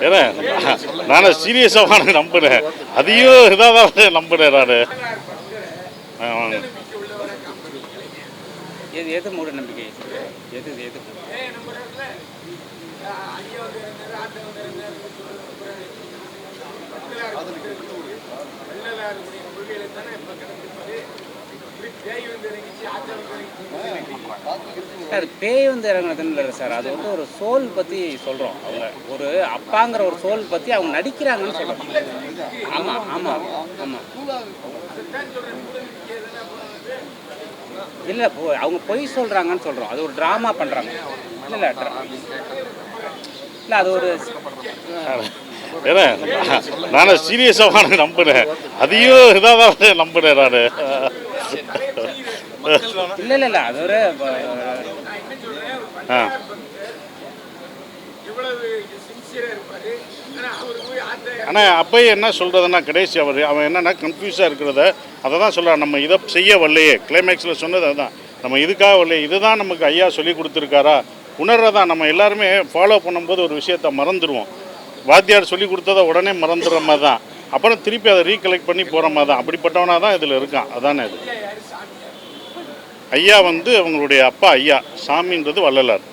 ஏன்னா நான் சீரியஸாக நம்பினேன், அதையும் இதாக தான் நம்பினேன் நான். எது மூட நம்பிக்கை? எது எது சார் பேய் வந்து இறங்குனதுன்னு இல்லை சார், அது வந்து ஒரு சோல் பற்றி சொல்கிறோம். அவங்க ஒரு அப்பாங்கிற ஒரு சோல் பற்றி அவங்க நடிக்கிறாங்கன்னு சொல்கிறோம். ஆமாம் ஆமாம் ஆமாம். இல்லை அவங்க பொய் சொல்கிறாங்கன்னு சொல்கிறோம், அது ஒரு ட்ராமா பண்ணுறாங்க. இல்லை இல்லை அது ஒரு ஏன்னா நான் சீரியஸாக நம்பினேன், அதையும் இதாக தான் நம்பினேன் நான். இல்லை இல்லை இல்லை அது ஒரு ஆனால் அப்போயே என்ன சொல்கிறதுன்னா கடைசி அவன் என்னன்னா கன்ஃபியூஸாக இருக்கிறத அதை தான் சொல்கிறான். நம்ம இதை செய்ய வரலையே, கிளைமேக்ஸில் சொன்னது அதுதான், நம்ம இதுக்காக வரலையே, இதுதான் நமக்கு ஐயா சொல்லி கொடுத்துருக்காரா உணர்றதான். நம்ம எல்லாருமே ஃபாலோ பண்ணும்போது ஒரு விஷயத்த மறந்துடுவோம், வாத்தியார் சொல்லி கொடுத்ததை உடனே மறந்துடுற மாதிரி தான், அப்புறம் திருப்பி அதை ரீகலெக்ட் பண்ணி போகிற மாதிரி தான். அப்படிப்பட்டவனாக தான் இதில் இருக்கான். அதானே இது. ஐயா வந்து அவங்களுடைய அப்பா ஐயா, சாமின்றது வள்ளலார்.